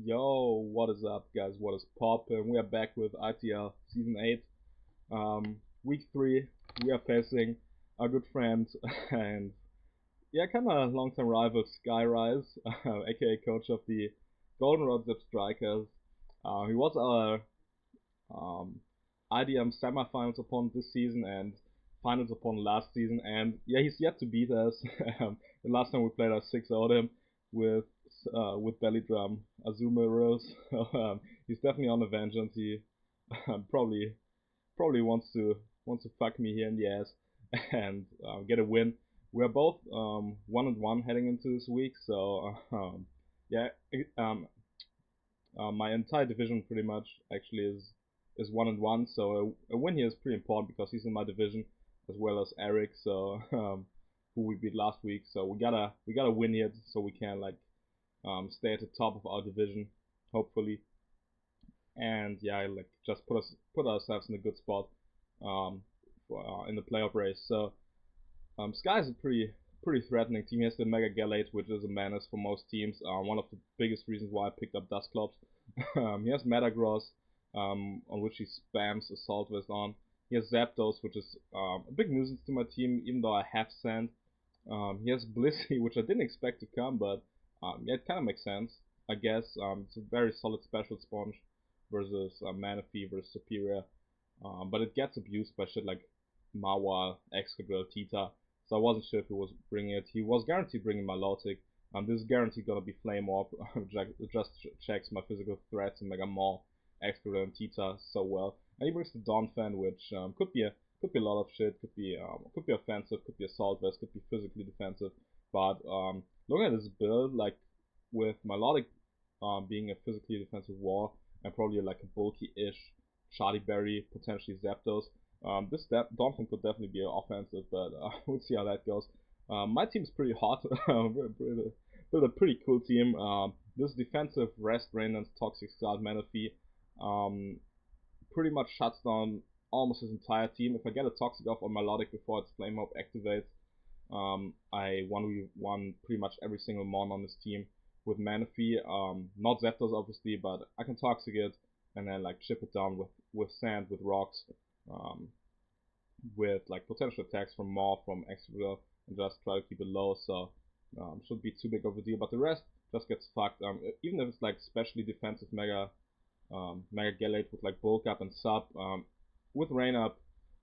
Yo, what is up, guys? What is poppin'? We are back with ITL Season 8. Week 3, we are facing our good friend and, yeah, kind of long-time rival Skyy, aka coach of the Goldenrod Zebstrikas. He was our IDM semifinals opponent this season and finals opponent last season, and yeah, he's yet to beat us. The last time we played, I 6-0'd him with belly drum Azuma rules. He's definitely on a vengeance. He probably wants to fuck me here in the ass and get a win. We're both 1-1 heading into this week, so yeah, um, my entire division pretty much actually is 1-1. So a win here is pretty important because he's in my division as well as Eric, so who we beat last week. So we gotta win here so we can like stay at the top of our division, hopefully. And yeah, like just put ourselves in a good spot in the playoff race. So Skyy is a pretty threatening team. He has the Mega Gallade, which is a menace for most teams. One of the biggest reasons why I picked up Dustclops. He has Metagross, on which he spams Assault Vest on. He has Zapdos, which is a big nuisance to my team, even though I have Sand. He has Blissey, which I didn't expect to come, but yeah, it kind of makes sense, I guess. It's a very solid special sponge versus Manaphy versus Superior, but it gets abused by shit like Mawile, Excadrill, Tita, so I wasn't sure if he was bringing it. He was guaranteed bringing Milotic. This is guaranteed gonna be Flame Orb, which just checks my physical threats and Mega Maul, Excadrill, and Tita so well. And he brings the Donphan, which could be a lot of shit. Could be offensive, could be assault vest, could be physically defensive. But looking at this build, like with Milotic being a physically defensive war and probably like a bulky-ish Charlie Berry, potentially Zapdos. This Donphan could definitely be offensive, but we'll see how that goes. My team's pretty hot. Build a pretty cool team. This defensive Rest, Rain, and Toxic Scald Manaphy pretty much shuts down almost his entire team. If I get a Toxic off on Milotic before its Flame Orb activates, I 1v1 pretty much every single mon on this team with Manaphy. Not Zapdos obviously, but I can Toxic it and then like chip it down with Sand, with Rocks, with like potential attacks from Maw, from Excadrill, and just try to keep it low. So shouldn't be too big of a deal. But the rest just gets fucked. Even if it's like specially defensive Mega Gallade with like Bulk Up and Sub, with Rain Up,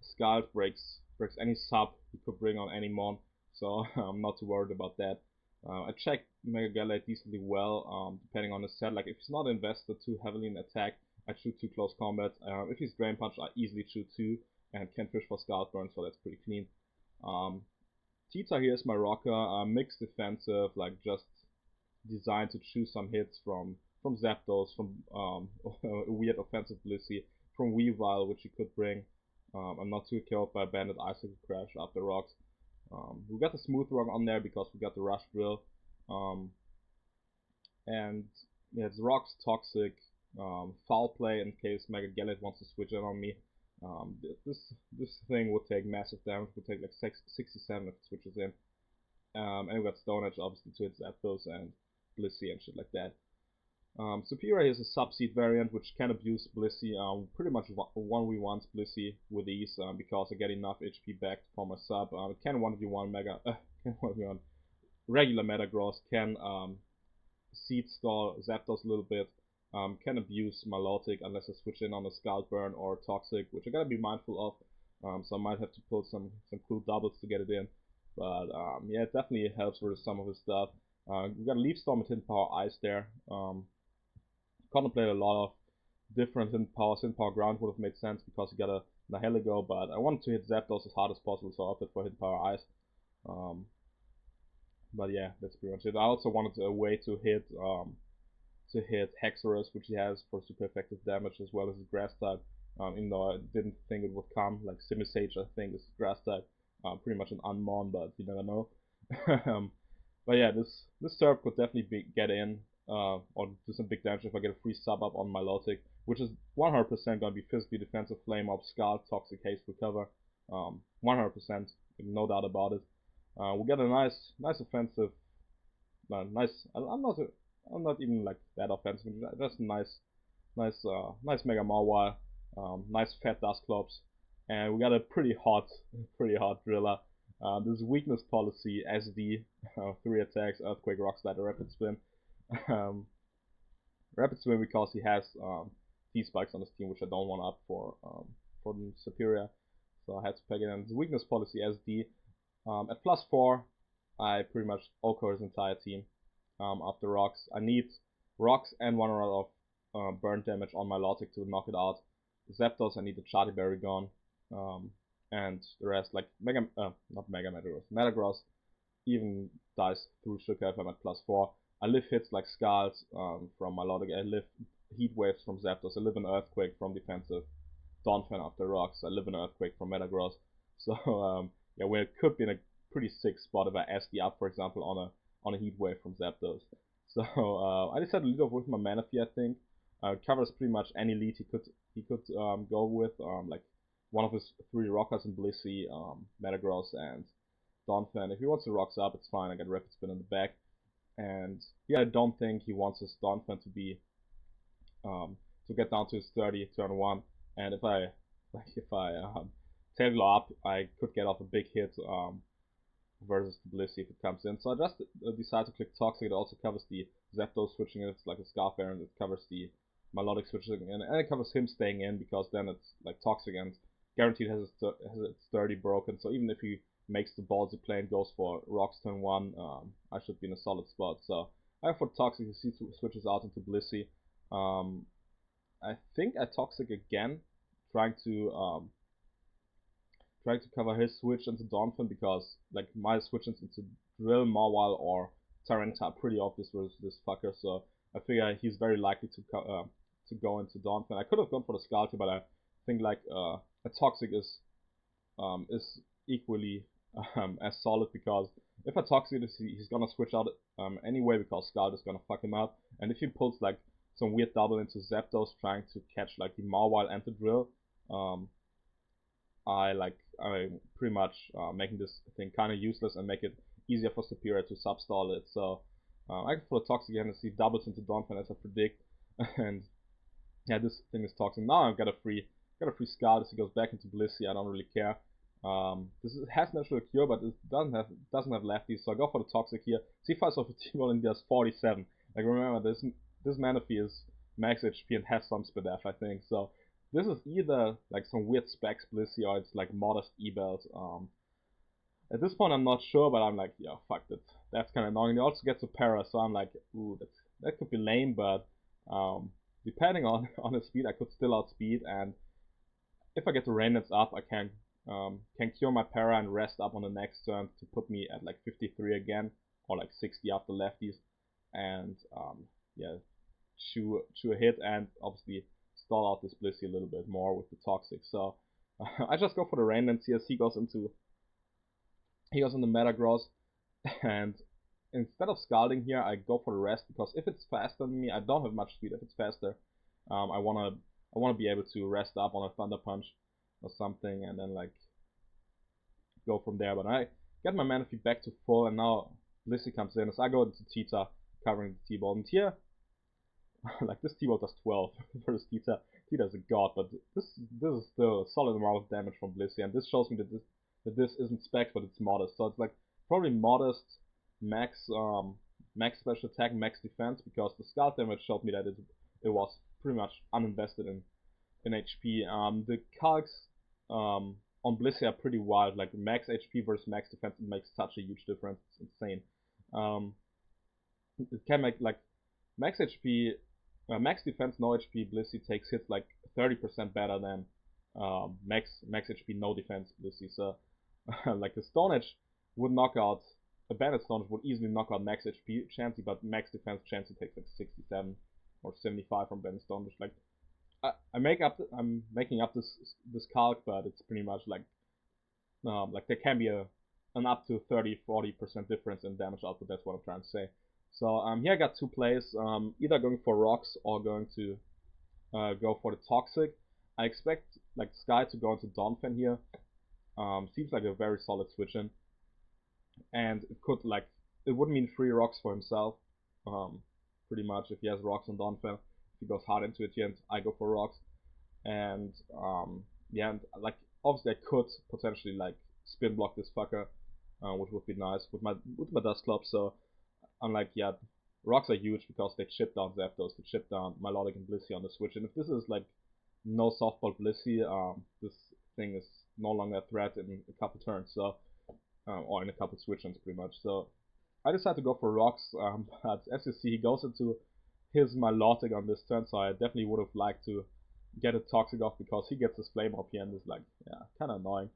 Scald breaks any sub he could bring on any mon, so I'm not too worried about that. I checked Mega Gallade decently well, depending on the set. Like if he's not invested too heavily in attack, I shoot 2 close combat. If he's Drain Punch, I easily shoot 2 and can fish for Scald Burn, so that's pretty clean. Tita here is my rocker, mixed defensive, like just designed to choose some hits from Zapdos, from a weird offensive Blissey, from Weavile, which he could bring. I'm not too killed by Bandit Icicle Crash after Rocks. We got the Smooth Rock on there because we got the Rush Drill. And yeah, it's Rocks, Toxic, Foul Play in case Mega Gallade wants to switch in on me. This thing would take massive damage, would take like 67 if it switches in. And we got Stone Edge obviously to hit Zapdos and Blissey and shit like that. Superior is a Subseed variant which can abuse Blissey. Pretty much 1v1s Blissey with ease because I get enough HP back for my sub. It can 1v1 regular Metagross, can Seed Stall Zapdos a little bit, can abuse Milotic unless I switch in on a Scald Burn or Toxic, which I gotta be mindful of. So I might have to pull some cool doubles to get it in. But yeah, it definitely helps with some of his stuff. We got a Leaf Storm with Hidden Power Ice there. Contemplate a lot of different Hidden Power Ground would have made sense because you got a Nihilego, but I wanted to hit Zapdos as hard as possible, so I opted for Hidden Power Ice. But yeah, that's pretty much it. I also wanted a way to hit Hexorus, which he has for super effective damage, as well as his Grass type. Even though I didn't think it would come, like Simisage I think is Grass type. Pretty much an unmon, but you never know. But yeah, this Serp could definitely get in, or do some big damage if I get a free sub up on Milotic, which is 100% gonna be physically defensive, Flame Up, Scald, Toxic, Haste, Recover. 100%, no doubt about it. We get a nice offensive, nice. I'm not even like that offensive. Just nice Mega Mawile, nice fat Dusclops, and we got a pretty hot driller. This weakness policy SD, 3 attacks, Earthquake, Rock Slide, Rapid Spin. um, Rapid Spin because he has T-Spikes on his team, which I don't want up for the Superior, so I had to pack it in. The weakness policy SD. At +4, I pretty much OHKO his entire team. After rocks, I need rocks and 1 round of burn damage on my Logic to knock it out. Zapdos, I need the Charty Berry gone. And the rest, like not Mega Metagross, Metagross even dies through Sugar if I'm at +4. I live hits like Scald from my Logic, I live Heat Waves from Zapdos, I live an Earthquake from defensive Donphan after rocks, I live an Earthquake from Metagross. So yeah, we could be in a pretty sick spot if I SD up, for example, on a Heat Wave from Zapdos. So I decided to lead off with my Manaphy, I think. Covers pretty much any lead he could go with, like one of his 3 rockers in Blissey, Metagross, and Donphan. If he wants to rocks up, it's fine. I got Rapid Spin in the back, and yeah, I don't think he wants his Donphan to be to get down to his 30 turn 1. And if I tail up, I could get off a big hit versus the Blissey if it comes in. So I just decide to click Toxic. It also covers the Zapdos switching in. It's like a Scarf Baron. It covers the Milotic switching in, and it covers him staying in because then it's like Toxic and guaranteed has its 30 broken. So even if he makes the ballsy play and goes for rocks turn 1, I should be in a solid spot. So I have for Toxic. He switches out into Blissey. I think I Toxic again, trying to cover his switch into Donphan because like my switches into Drill, Mawile, or Tyranitar are pretty obvious versus this fucker. So I figure he's very likely to go into Donphan. I could have gone for the Scalty, but I think like a Toxic is equally as solid because if a Toxic he's gonna switch out anyway because Scald is gonna fuck him up, and if he pulls like some weird double into Zapdos trying to catch like the Mawile and the Drill, I'm pretty much making this thing kind of useless and make it easier for Superior to substall it. So I go for the Toxic again and see doubles into Donphan as I predict, and yeah, this thing is toxic. Now I've got a free Scald as he goes back into Blissey. I don't really care. Has natural cure, but it doesn't have lefties, so I go for the Toxic here. C5 off a T-Ball and does 47. Like remember, this Manaphy is max HP and has some Spit F, I think. So this is either like some weird Specs Blissey or it's like modest E-Belt. At this point I'm not sure, but I'm like, yeah, fuck it. That's kind of annoying. It also gets a Para, so I'm like, ooh, that could be lame, but depending on his speed, I could still outspeed, and if I get the Rain Dance up, I can cure my Para and rest up on the next turn to put me at like 53 again, or like 60 after lefties, and yeah, chew a hit, and obviously stall out this Blissey a little bit more with the Toxic. So I just go for the Rain Dance here. He goes into Metagross, and instead of Scalding here, I go for the rest because if it's faster than me, I don't have much speed. If it's faster, I wanna be able to rest up on a Thunder Punch or something, and then like go from there. But I get my Manaphy back to full, and now Blissey comes in as I go into Tita covering the T-Ball. And here, like this T-Ball does 12 versus Tita. Tita's a god, but this is still a solid amount of damage from Blissey, and this shows me that this isn't specs, but it's modest. So it's like probably modest max special attack, max defense, because the Scald damage showed me that it was pretty much uninvested in HP. The calcs on Blissey are pretty wild. Like max HP versus max defense, it makes such a huge difference. It's insane. It can make like max HP, max defense, no HP Blissey takes hits like 30% better than max HP, no defense Blissey. So like the Stone Edge would knock out, a Banded Stone Edge would easily knock out max HP Chansey, but max defense Chansey takes like 67 or 75 from Banded Stone Edge. Like I'm making up this calc, but it's pretty much like there can be an up to 30-40% difference in damage output. That's what I'm trying to say. So here I got two plays, either going for rocks or going to go for the Toxic. I expect like Skyy to go into Donphan here. Seems like a very solid switch in, and it would mean 3 rocks for himself. pretty much if he has rocks on Donphan. If he goes hard into it here, and I go for rocks. And yeah, and like obviously I could potentially like spin block this fucker, which would be nice with my Dust Club. So I'm like, yeah, rocks are huge because they chip down Zapdos, they chip down Milotic and Blissey on the switch. And if this is like no softball Blissey, this thing is no longer a threat in a couple turns. So or in a couple switch-ins pretty much. So I decided to go for rocks, but as you see, he goes into his Milotic on this turn, so I definitely would have liked to get a Toxic off because he gets his Flame up here and is like, yeah, kind of annoying.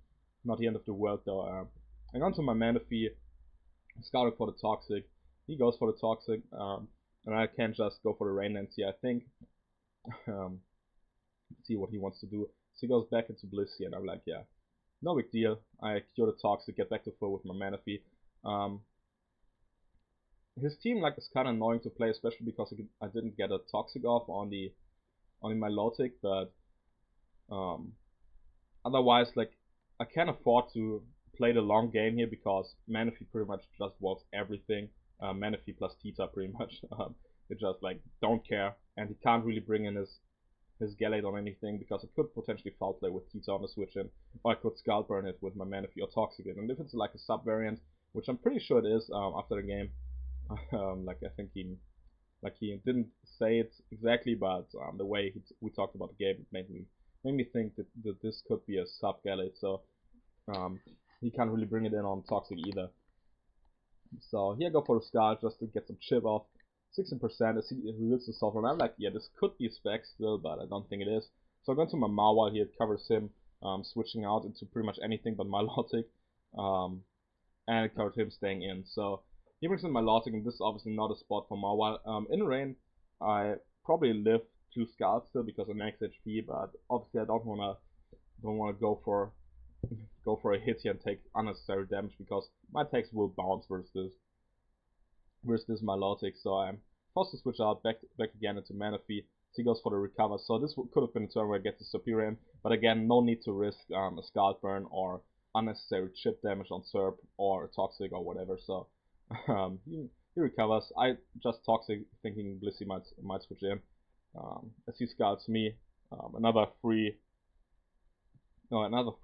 Not the end of the world though. I'm onto my Manaphy, scouting for the Toxic. He goes for the Toxic, and I can't just go for the Rain Dance here. I think, see what he wants to do. So he goes back into Blissey, and I'm like, yeah, no big deal. I cure the Toxic, get back to full with my Manaphy. His team like is kind of annoying to play, especially because I didn't get a Toxic off on the Milotic, but otherwise like I can afford to play the long game here because Manaphy pretty much just wants everything. Manaphy plus Tita pretty much. They just like don't care, and he can't really bring in his Gallade on anything because I could potentially foul play with Tita on the switch in, or I could Scald Burn it with my Manaphy or Toxic it. And if it's like a sub variant, which I'm pretty sure it is after the game, like I think he didn't say it exactly, but the way we talked about the game made me think that this could be a sub Gallade. So he can't really bring it in on Toxic either. So here I go for the Scald just to get some chip off. 16% as he reveals the soft, and I'm like, yeah, this could be a spec still, but I don't think it is. So I go into my Mawile here, it covers him, switching out into pretty much anything but Milotic, and it covered him staying in. So he brings in Milotic, and this is obviously not a spot for Mawile. In rain, I probably live 2 Scalds still because of max HP, but obviously I don't wanna go for a hit here and take unnecessary damage because my attacks will bounce versus this Milotic. So I'm forced to switch out back again into Manaphy. So he goes for the recover. So this could have been a turn where I get the Superior in, but again, no need to risk a Scald Burn or unnecessary chip damage on Serp or Toxic or whatever. So he recovers. I just Toxic thinking Blissey might switch in. As he scalds me, another free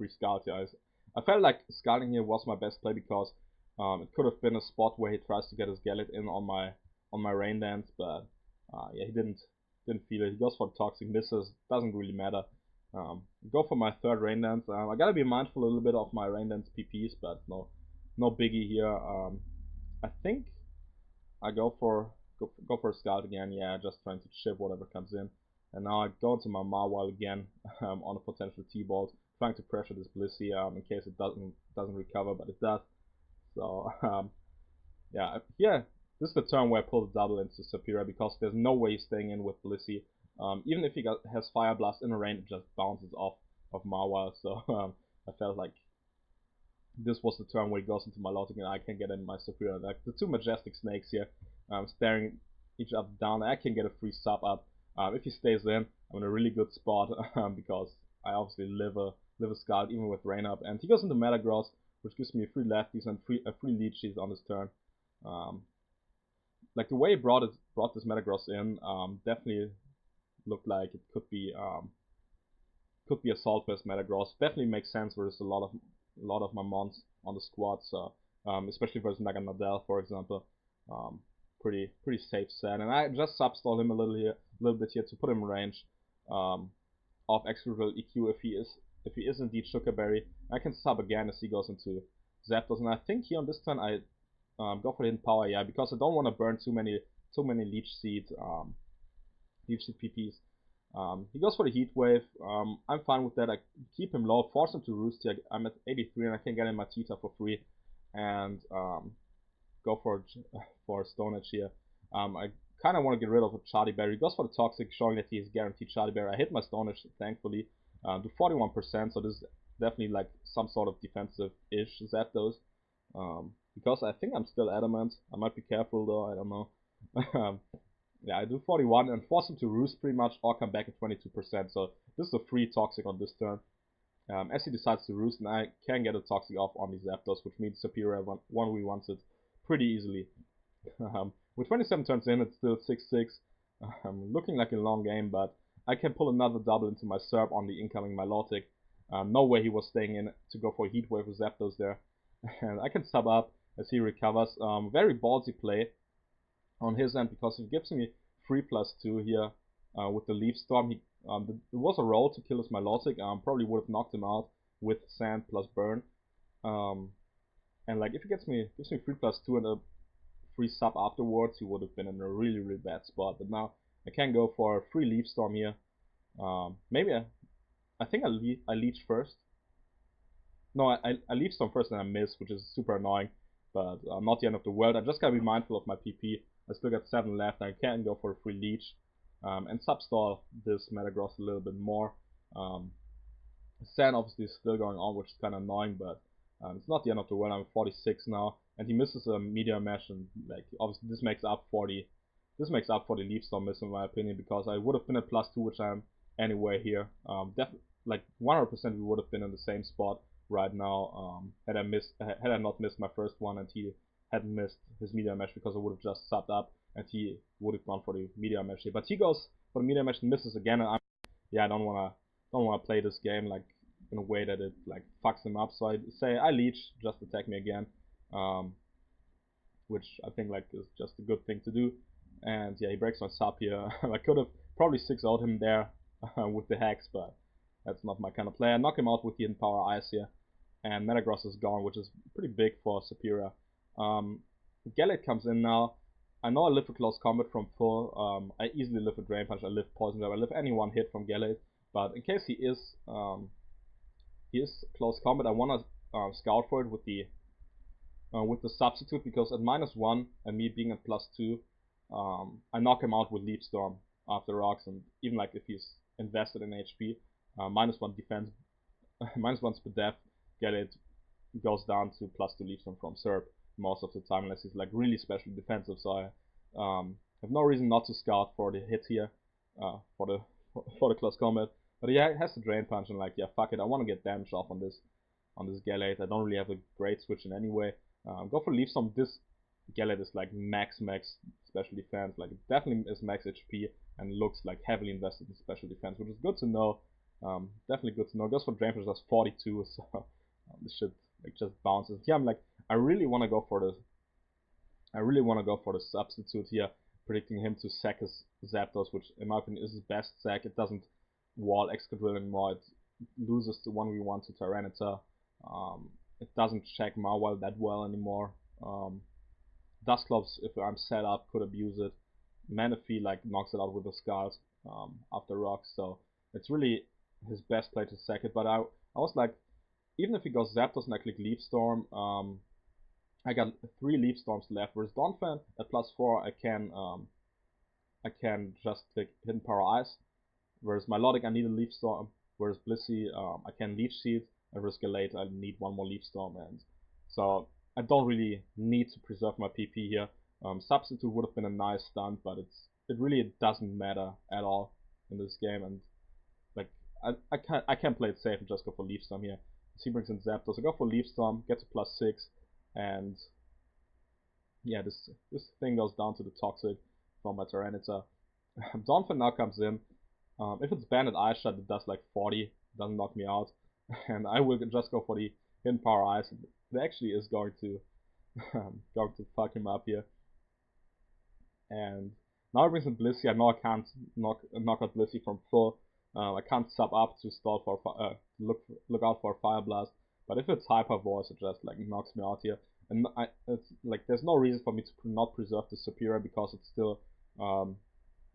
Scald here. I felt like scalding here was my best play because it could have been a spot where he tries to get his Gallade in on my Rain Dance, but yeah, he didn't feel it. He goes for the Toxic, misses, doesn't really matter. Go for my third Rain Dance. I gotta be mindful a little bit of my Rain Dance PPs, but no biggie here. I think I go for a Scald again. Yeah, just trying to chip whatever comes in. And now I go into my Mawile again on a potential T-Bolt, trying to pressure this Blissey in case it doesn't recover, but it does. So yeah, this is the turn where I pull the double into Superior because there's no way he's staying in with Blissey. Even if he has Fire Blast in a range, it just bounces off of Mawile. So I felt like this was the turn where he goes into Milotic and I can get in my Superior. Like the 2 Majestic Snakes here, staring each other down. I can get a free sub up. If he stays in, I'm in a really good spot because I obviously live a Scald even with Rain up. And he goes into Metagross, which gives me a free Lefties and a free Leeches on this turn. Like the way he brought this Metagross in, definitely looked like it could be Assault Vest Metagross. Definitely makes sense versus a lot of my mons on the squad. So especially versus Naganadel, for example. Pretty safe set. And I just substall him a little bit here to put him in range of Execrable EQ if he is indeed Sugarberry. I can sub again as he goes into Zapdos, and I think here on this turn I go for the hidden power, yeah, because I don't want to burn too many Leech Seed PPs. He goes for the Heat Wave. I'm fine with that. I keep him low, force him to Roost here. I'm at 83 and I can get in my Tita for free, and go for Stone Edge here. I kind of want to get rid of a Charlie Berry. He goes for the Toxic, showing that he is guaranteed Charlie Berry. I hit my Stone Edge, thankfully, to 41%, so this is definitely like some sort of defensive-ish Zapdos. Because I think I'm still Adamant. I might be careful though, I don't know. Yeah, I do 41 and force him to Roost pretty much or come back at 22%, so this is a free Toxic on this turn. As he decides to Roost, and I can get a Toxic off on these Zapdos, which means Superior 1v1s it pretty easily. With 27 turns in, it's still 6-6. Looking like a long game, but I can pull another double into my Serb on the incoming Milotic. No way he was staying in to go for a Heatwave with Zapdos there. And I can sub up as he recovers. Very ballsy play on his end, because he gives me 3+2 here with the Leaf Storm. It was a roll to kill his Milotic. Probably would have knocked him out with Sand plus Burn. And like if he gives me 3+2 and a free sub afterwards, he would have been in a really bad spot. But now I can go for a free Leaf Storm here. Maybe I think I leech first. No, I Leaf Storm first and I miss, which is super annoying. But not the end of the world. I just gotta be mindful of my PP. I still got 7 left. I can go for a free leech and substall this Metagross a little bit more. Sand obviously is still going on, which is kind of annoying, but it's not the end of the world. I'm 46 now, and he misses a Meteor Mesh, and like obviously this makes up for the Leaf Storm miss in my opinion, because I would have been at +2, which I'm anyway here. Like 100% we would have been in the same spot right now had I not missed my first one and he hadn't missed his Meteor Mesh, because I would have just subbed up and he would have gone for the Meteor Mesh here. But he goes for the Meteor Mesh and misses again, and I don't wanna play this game like in a way that it like fucks him up. So I say I leech, just attack me again, which I think like is just a good thing to do. And yeah, he breaks my sub here. I could have probably 6-0'd him there with the Hex, but that's not my kind of play. I knock him out with the Hidden Power Ice here, and Metagross is gone, which is pretty big for Superior. Gallade comes in now. I know I live a close combat from full. I easily live a Drain Punch, I live Poison Jab, I live any one hit from Gallade. But in case he is close combat, I wanna scout for it with the substitute, because at -1 and me being at +2, I knock him out with Leaf Storm after rocks, and even like if he's invested in HP, -1 defense, -1 speed def, Gallade goes down to +2 Leaf Storm from Serb most of the time, unless he's like really specially defensive. So I have no reason not to scout for the hit here, for the close combat. But yeah, it has the Drain Punch, and like, yeah, fuck it, I want to get damage off on this Gallade. I don't really have a great switch in any way. Go for Leaf Storm. This Gallade is like max special defense, like it definitely is max HP and looks like heavily invested in special defense, which is good to know. Definitely good to know. Goes for Drain Punch, that's 42, so this shit like just bounces. Yeah, I'm like, I really want to go for the substitute here, predicting him to sack his Zapdos, which in my opinion is his best sack. It doesn't wall Excadrill anymore. It loses the 1v1 to Tyranitar. It doesn't check Mawile that well anymore. Dusclops, if I'm set up, could abuse it. Manaphy like knocks it out with the Skulls after rocks, so it's really his best play to sack it. But I was like, even if he goes Zapdos and I click Leaf Storm, I got 3 Leaf Storms left. Whereas Donphan at +4, I can just click Hidden Power Ice. Whereas Milotic, I need a Leaf Storm. Whereas Blissey, I can Leech Seed. And whereas Gallade, I need one more Leaf Storm, and so I don't really need to preserve my PP here. Substitute would have been a nice stunt, but it really doesn't matter at all in this game. And like I can't play it safe and just go for Leaf Storm here. He brings in Zapdos. I go for Leaf Storm, gets a +6, and yeah, this thing goes down to the Toxic from my Tyranitar. Donphan now comes in. If it's Banded Ice Shot, it does like 40, doesn't knock me out, and I will just go for the Hidden Power Ice. It actually is going to fuck him up here. And now it brings in Blissey. I know I can't knock out Blissey from full. I can't sub up to stall for look out for a Fire Blast. But if it's Hyper Voice, it just like knocks me out here. And it's like there's no reason for me to not preserve the Superior, because it still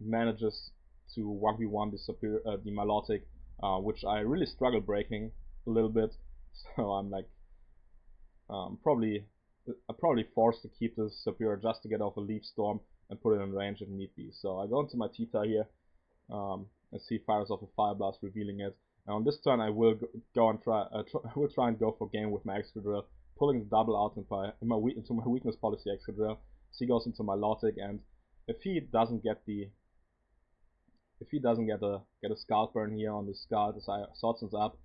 manages to 1v1 the Milotic, which I really struggle breaking a little bit. So I'm like probably forced to keep this Superior just to get off a Leaf Storm and put it in range if need be. So I go into my Tita here. And see fires off a Fire Blast, revealing it. And on this turn, I will go and try and go for game with my Excadrill, pulling the double out into my weakness policy Excadrill. So he goes into my Milotic, and if he doesn't get a Scald Burn here on the Scald as I Swordsman's up,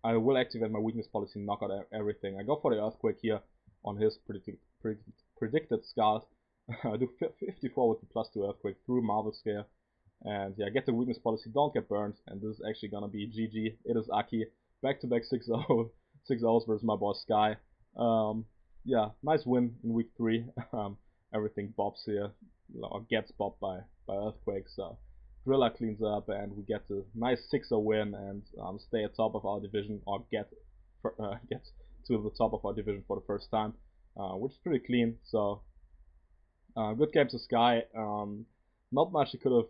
I will activate my weakness policy and knock out everything. I go for the Earthquake here on his predicted Skyy. I do 54 with the +2 Earthquake through Marvel Scale. And yeah, get the weakness policy, don't get burned, and this is actually gonna be GG. It is Aki. Back-to-back 6-0, 6-0s versus my boy Skyy. Yeah, nice win in week 3. Everything bobs here, or gets bobbed by Earthquake, so Driller cleans up, and we get a nice 6-0 win, and stay at top of our division, or get to the top of our division for the first time, which is pretty clean. So good game to Skyy. Not much he could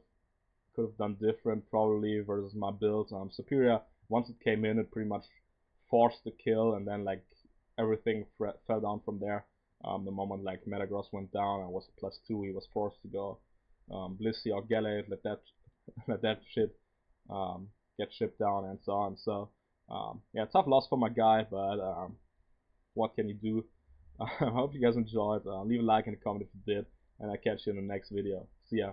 have done different probably versus my build. Superior, once it came in, it pretty much forced the kill, and then like everything fell down from there. The moment like Metagross went down, I was a +2, he was forced to go Blissey or Gallade, let that shit get shipped down and so on. So yeah, tough loss for my guy, but what can you do? I hope you guys enjoyed. Leave a like and a comment if you did, and I'll catch you in the next video. See ya.